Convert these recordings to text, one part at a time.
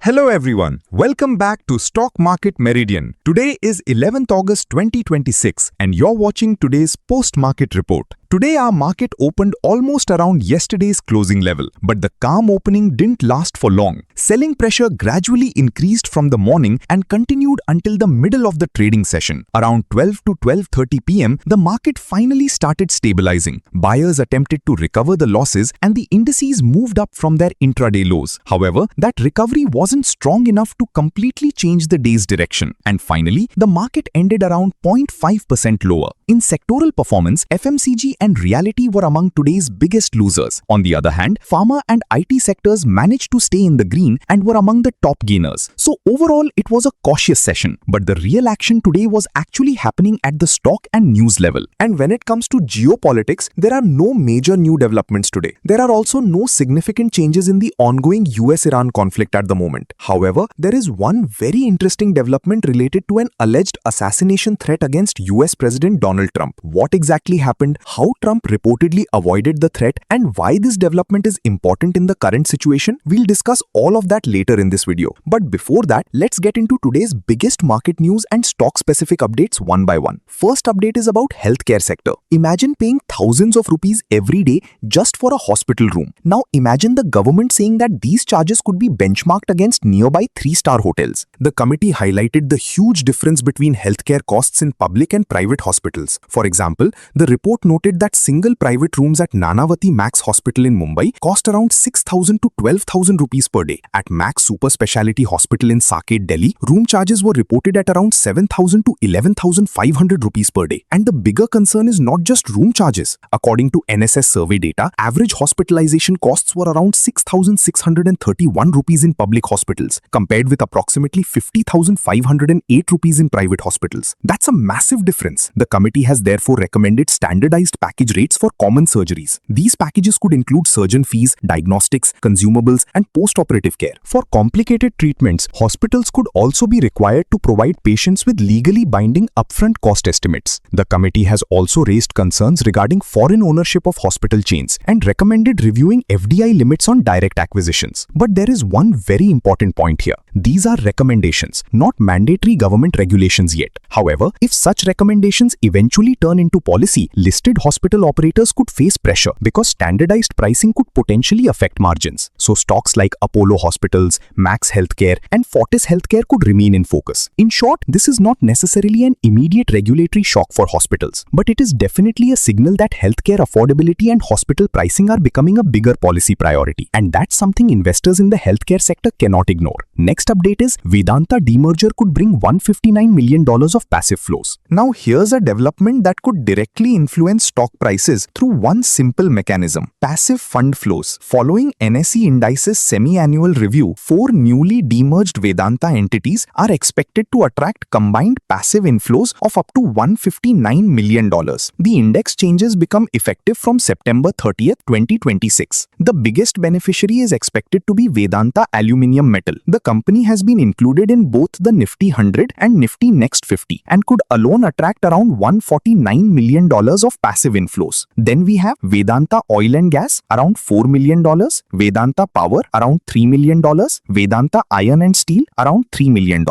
Hello everyone, welcome back to Stock Market Meridian. Today is 11th August 2026 and you're watching today's post-market report. Today our market opened almost around yesterday's closing level, but the calm opening didn't last for long. Selling pressure gradually increased from the morning and continued until the middle of the trading session. Around 12 to 12:30 p.m., the market finally started stabilizing. Buyers attempted to recover the losses and the indices moved up from their intraday lows. However, that recovery wasn't strong enough to completely change the day's direction. And finally, the market ended around 0.5% lower. In sectoral performance, FMCG and reality were among today's biggest losers. On the other hand, pharma and IT sectors managed to stay in the green and were among the top gainers. So overall, it was a cautious session. But the real action today was actually happening at the stock and news level. And when it comes to geopolitics, there are no major new developments today. There are also no significant changes in the ongoing US-Iran conflict at the moment. However, there is one very interesting development related to an alleged assassination threat against US President Donald Trump. What exactly happened, how Trump reportedly avoided the threat, and why this development is important in the current situation, we'll discuss all of that later in this video. But before that, let's get into today's biggest market news and stock-specific updates one by one. First update is about healthcare sector. Imagine paying thousands of rupees every day just for a hospital room. Now imagine the government saying that these charges could be benchmarked against nearby 3-star hotels. The committee highlighted the huge difference between healthcare costs in public and private hospitals. For example, the report noted that single private rooms at Nanavati Max Hospital in Mumbai cost around 6,000 to 12,000 rupees per day. At Max Super Speciality Hospital in Saket, Delhi, room charges were reported at around 7,000 to 11,500 rupees per day. And the bigger concern is not just room charges. According to NSS survey data, average hospitalization costs were around 6,631 rupees in public hospitals, compared with approximately 50,508 rupees in private hospitals. That's a massive difference. The committee has therefore recommended standardized package rates for common surgeries. These packages could include surgeon fees, diagnostics, consumables, and post-operative care. For complicated treatments, hospitals could also be required to provide patients with legally binding upfront cost estimates. The committee has also raised concerns regarding foreign ownership of hospital chains and recommended reviewing FDI limits on direct acquisitions. But there is one very important point here. These are recommendations, not mandatory government regulations yet. However, if such recommendations eventually turn into policy, listed hospital operators could face pressure because standardized pricing could potentially affect margins. So stocks like Apollo Hospitals, Max Healthcare, and Fortis Healthcare could remain in focus. In short, this is not necessarily an immediate regulatory shock for hospitals, but it is definitely a signal that healthcare affordability and hospital pricing are becoming a bigger policy priority. And that's something investors in the healthcare sector cannot ignore. Next update is Vedanta demerger could bring $159 million of passive flows. Now here's a development that could directly influence stock prices through one simple mechanism: passive fund flows. Following NSE Indices semi-annual review, 4 newly demerged Vedanta entities are expected to attract combined passive inflows of up to $159 million. The index changes become effective from September 30th, 2026. The biggest beneficiary is expected to be Vedanta Aluminium Metal. The company has been included in both the Nifty 100 and Nifty Next 50 and could alone attract around $149 million of passive inflows. Then we have Vedanta Oil and Gas, around $4 million, Vedanta Power, around $3 million, Vedanta Iron and Steel, around $3 million.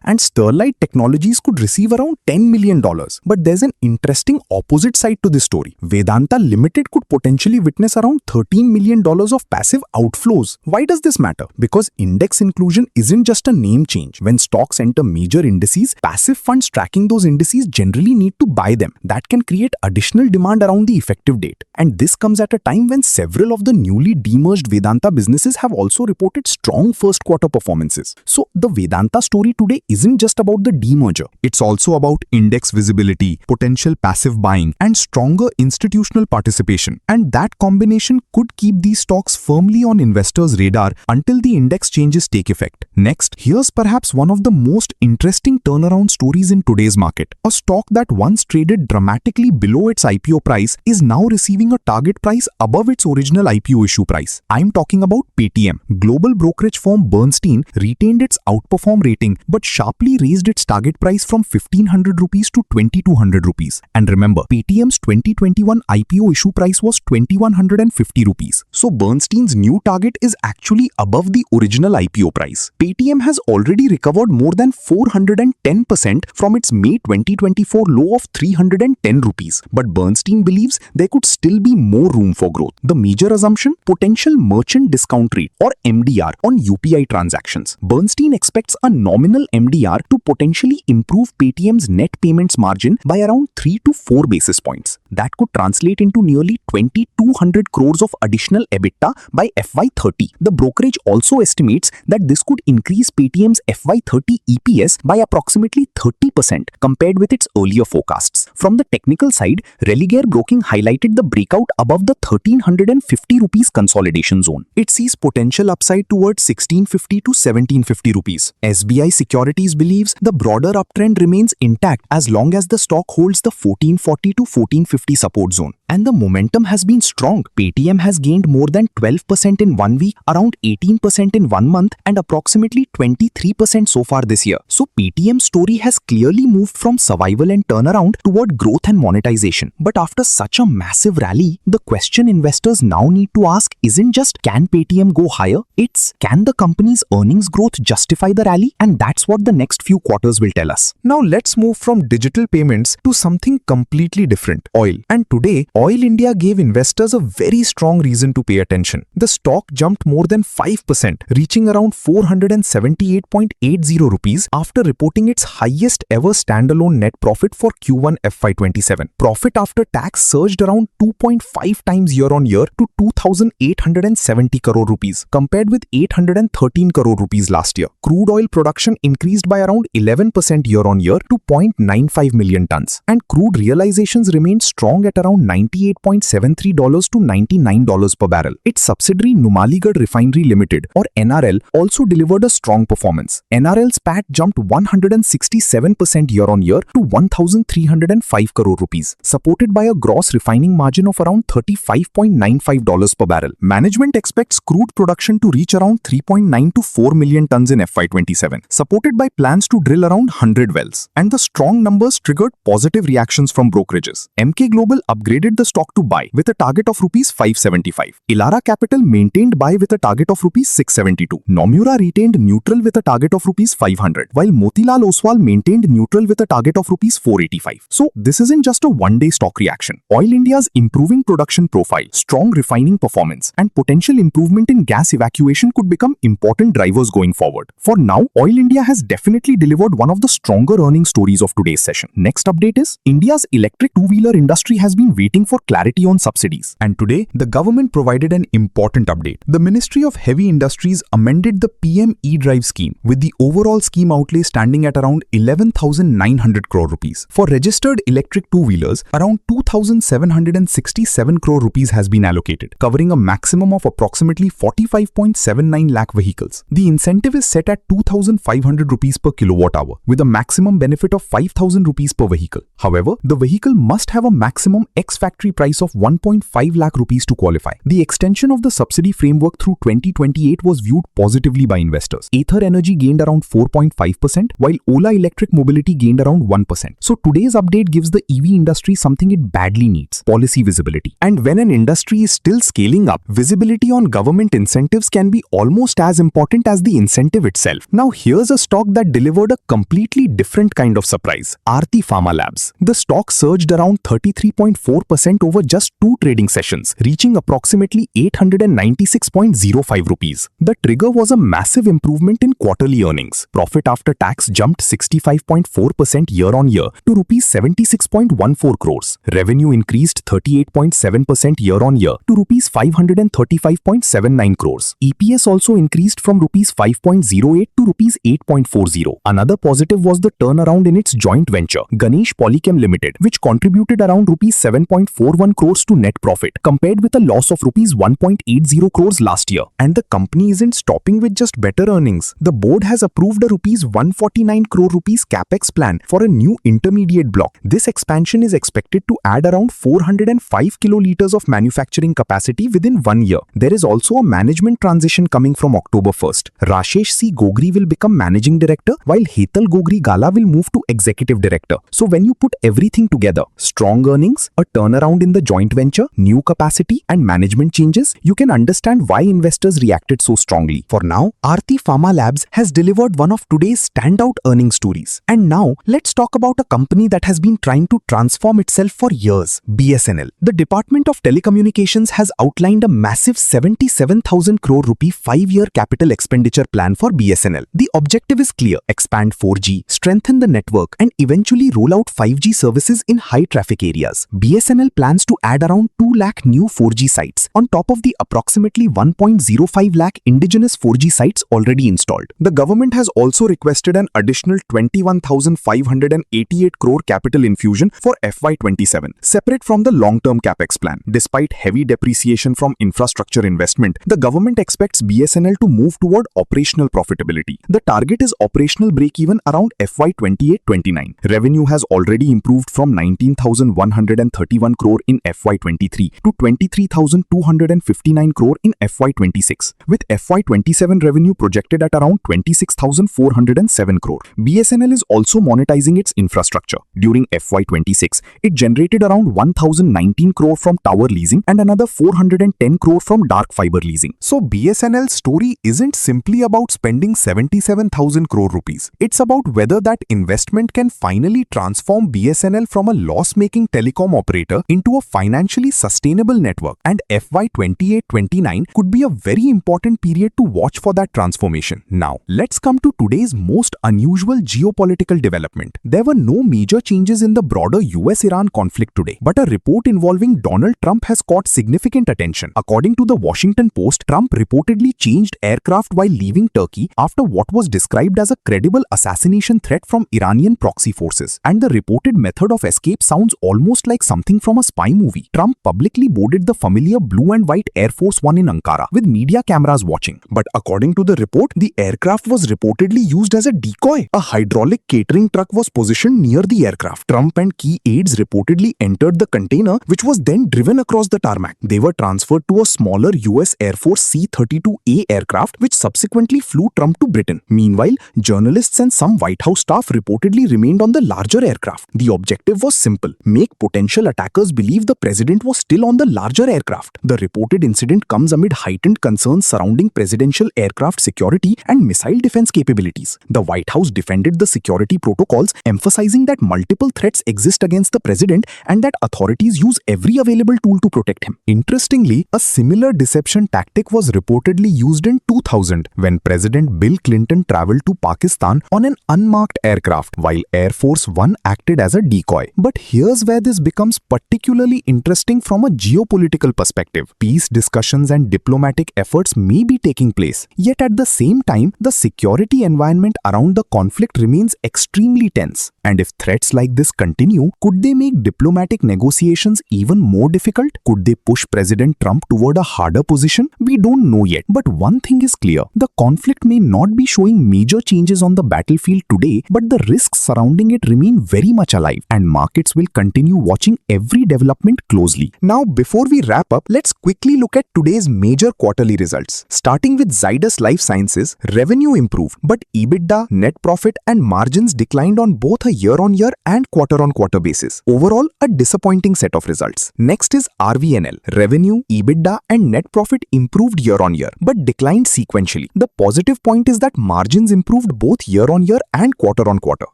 And Sterlite Technologies could receive around $10 million. But there's an interesting opposite side to this story. Vedanta Limited could potentially witness around $13 million of passive outflows. Why does this matter? Because index inclusion isn't just a name change. When stocks enter major indices, passive funds tracking those indices generally need to buy them. That can create additional demand around the effective date. And this comes at a time when several of the newly demerged Vedanta businesses have also reported strong first quarter performances. So the Vedanta story today isn't just about the demerger. It's also about index visibility, potential passive buying, and stronger institutional participation. And that combination could keep these stocks firmly on investors' radar until the index changes take effect. Next, here's perhaps one of the most interesting turnaround stories in today's market. A stock that once traded dramatically below its IPO price is now receiving a target price above its original IPO issue price. I'm talking about Paytm. Global brokerage firm Bernstein retained its outperform rating but sharply raised its target price from 1,500 rupees to 2,200 rupees. And remember, Paytm's 2021 IPO issue price was 2,150 rupees. So Bernstein's new target is actually above the original IPO price. rupees. Paytm has already recovered more than 410% from its May 2024 low of 310 rupees. But Bernstein believes there could still be more room for growth. The major assumption? Potential merchant discount rate or MDR on UPI transactions. Bernstein expects a nominal MDR to potentially improve Paytm's net payments margin by around 3 to 4 basis points. That could translate into nearly 2,200 crores of additional EBITDA by FY30. The brokerage also estimates that this could increase Paytm's FY30 EPS by approximately 30% compared with its earlier forecasts. From the technical side, Religare Broking highlighted the breakout above the 1,350 rupees consolidation zone. It sees potential upside towards 1,650 to 1,750 rupees. SBI Securities believes the broader uptrend remains intact as long as the stock holds the 1,440 to 1,450 support zone. And the momentum has been strong. Paytm has gained more than 12% in 1 week, around 18% in 1 month, and approximately 23% so far this year. So Paytm's story has clearly moved from survival and turnaround toward growth and monetization. But after such a massive rally, the question investors now need to ask isn't just can Paytm go higher? It's can the company's earnings growth justify the rally? And that's what the next few quarters will tell us. Now let's move from digital payments to something completely different, oil. And today, Oil India gave investors a very strong reason to pay attention. The stock jumped more than 5%, reaching around 478.80 rupees after reporting its highest ever standalone net profit for Q1 FY27. Profit after tax surged around 2.5 times year-on-year to 2,870 crore rupees, compared with 813 crore rupees last year. Crude oil production increased by around 11% year-on-year to 0.95 million tons, and crude realizations remained strong at around $98.73 to $99 per barrel. Its subsidiary Numaligarh Refinery Limited or NRL also delivered a strong performance. NRL's PAT jumped 167% year-on-year to 1,305 crore rupees, supported by a gross refining margin of around $35.95 per barrel. Management expects crude production to reach around 3.9 to 4 million tons in FY27, supported by plans to drill around 100 wells. And the strong numbers triggered positive reactions from brokerages. MK Global upgraded the stock to buy with a target of rupees 575. Elara Capital maintained buy with a target of rupees 672. Nomura retained neutral with a target of rupees 500, while Motilal Oswal maintained neutral with a target of rupees 485. So this isn't just a one-day stock reaction. Oil India's improving production profile, strong refining performance, and potential improvement in gas evacuation could become important drivers going forward. For now, Oil India has definitely delivered one of the stronger earnings stories of today's session. Next update is India's electric two-wheeler industry has been waiting for clarity on subsidies. And today, the government provided an important update. The Ministry of Heavy Industries amended the PM E-Drive scheme, with the overall scheme outlay standing at around 11,900 crore rupees. For registered electric two-wheelers, around 2,767 crore rupees has been allocated, covering a maximum of approximately 45.79 lakh vehicles. The incentive is set at 2,500 rupees per kilowatt hour, with a maximum benefit of 5,000 rupees per vehicle. However, the vehicle must have a maximum ex-factory price of 1.5 lakh rupees to qualify. The extension of the subsidy framework through 2028 was viewed positively by investors. Ather Energy gained around 4.5%, while Ola Electric Mobility gained around 1%. So today's update gives the EV industry something it badly needs: policy visibility. And when an industry is still scaling up, visibility on government incentives can be almost as important as the incentive itself. Now here's a stock that delivered a completely different kind of surprise: Aarti Pharmalabs. The stock surged around 33.4% over just 2 trading sessions, reaching approximately 896.05 rupees. The trigger was a massive improvement in quarterly earnings. Profit after tax jumped 65.4% year-on-year to rupees 76.14 crores. Revenue increased 38.7% year-on-year to rupees 535.79 crores. EPS also increased from rupees 5.08 to rupees 8.40. Another positive was the turnaround in its joint venture, Ganesh Polychem Limited, which contributed around rupees 7.41 crores to net profit, compared with a loss of rupees 1.80 crores last year. And the company isn't stopping with just better earnings. The board has approved a rupees 149 crore rupees capex plan for a new intermediate block. This expansion is expected to add around 405 kiloliters of manufacturing capacity within 1 year. There is also a management transition coming from October 1st. Rashesh C. Gogri will become managing director, while Hetal Gogri Gala will move to executive director. So when you put everything together, strong earnings, a turnaround in the joint venture, new capacity, and management changes, you can understand why investors reacted so strongly. For now, Aarti Pharmalabs has delivered one of today's standout earnings stories. And now, let's talk about a company that has been trying to transform itself for years, BSNL. The Department of Telecommunications has outlined a massive 77,000 crore rupee 5-year capital expenditure plan for BSNL. The objective is clear: expand 4G, strengthen the network, and eventually roll out 5G services in high-traffic areas. BSNL plans to add around 2 lakh new 4G sites, on top of the approximately 1.05 lakh indigenous 4G sites already installed. The government has also requested an additional 21,588 crore capital infusion for FY27, separate from the long-term capex plan. Despite heavy depreciation from infrastructure investment, the government expects BSNL to move toward operational profitability. The target is operational break-even around FY28-29. Revenue has already improved from 19,131 crore in FY23 to 23,259 crore in FY26, with FY27 revenue projected at around 26,407 crore. BSNL is also monetizing its infrastructure. During FY26, it generated around 1,019 crore from tower leasing and another 410 crore from dark fiber leasing. So BSNL's story isn't simply about spending 77,000 crore rupees. It's about whether that investment can finally transform BSNL from a loss-making telecom operator into a financially sustainable network. And FY28-29 could be a very important period to watch for that transformation. Now, let's come to today's most unusual geopolitical development. There were no major changes in the broader US-Iran conflict today, but a report involving Donald Trump has caught significant attention. According to the Washington Post, Trump reportedly changed aircraft while leaving Turkey after what was described as a credible assassination threat from Iranian proxy forces. And the reported method of escape sounds almost like something from a spy movie. Trump publicly boarded the familiar blue and white Air Force One in Ankara, with media cameras watching. But according to the report, the aircraft was reportedly used as a decoy. A hydraulic catering truck was positioned near the aircraft. Trump and key aides reportedly entered the container, which was then driven across the tarmac. They were transferred to a smaller US Air Force C-32A aircraft, which subsequently flew Trump to Britain. Meanwhile, journalists and some White House staff reportedly remained on the larger aircraft. The objective was simple: make potential attackers believe the president was still on the larger aircraft. The reported incident comes amid heightened concerns surrounding presidential aircraft security and missile defense capabilities. The White House defended the security protocols, emphasizing that multiple threats exist against the president and that authorities use every available tool to protect him. Interestingly, a similar deception tactic was reportedly used in 2000 when President Bill Clinton traveled to Pakistan on an unmarked aircraft while Air Force One acted as a decoy. But here's where this becomes particularly interesting from a geopolitical perspective. Peace discussions and diplomatic efforts may be taking place, yet at the same time, the security environment around the conflict remains extremely tense. And if threats like this continue, could they make diplomatic negotiations even more difficult? Could they push President Trump toward a harder position? We don't know yet. But one thing is clear: the conflict may not be showing major changes on the battlefield today, but the risks surrounding it remain very much alive, and markets will continue watching every development closely. Now, before we wrap up, let's quickly look at today's major quarterly results. Starting with Zydus Life Sciences, revenue improved, but EBITDA, net profit, and margins declined on both a year-on-year and quarter-on-quarter basis. Overall, a disappointing set of results. Next is RVNL. Revenue, EBITDA, and net profit improved year-on-year, but declined sequentially. The positive point is that margins improved both year-on-year and quarter-on-quarter.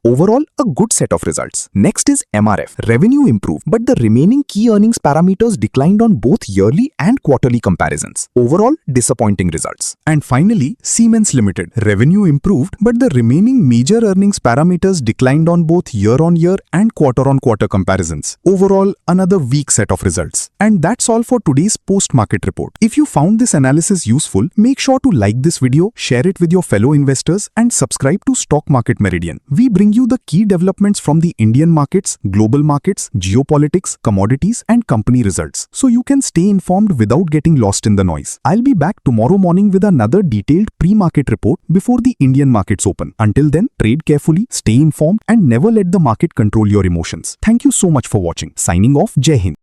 Overall, a good set of results. Next is MRF. Revenue improved, but the remaining key earnings parameters declined on both yearly and quarterly comparisons. Overall, disappointing results. And finally, Siemens Limited. Revenue improved, but the remaining major earnings parameters declined on both year-on-year and quarter-on-quarter comparisons. Overall, another weak set of results. And that's all for today's post-market report. If you found this analysis useful, make sure to like this video, share it with your fellow investors, and subscribe to Stock Market Meridian. We bring you the key developments from the Indian markets, global markets, geopolitics, commodities, and company results, so you can stay informed without getting lost in the noise. I'll be back tomorrow morning with another detailed pre-market report before the Indian markets open. Until then, trade carefully, stay informed, and never let the market control your emotions. Thank you so much for watching. Signing off, Jai Hind.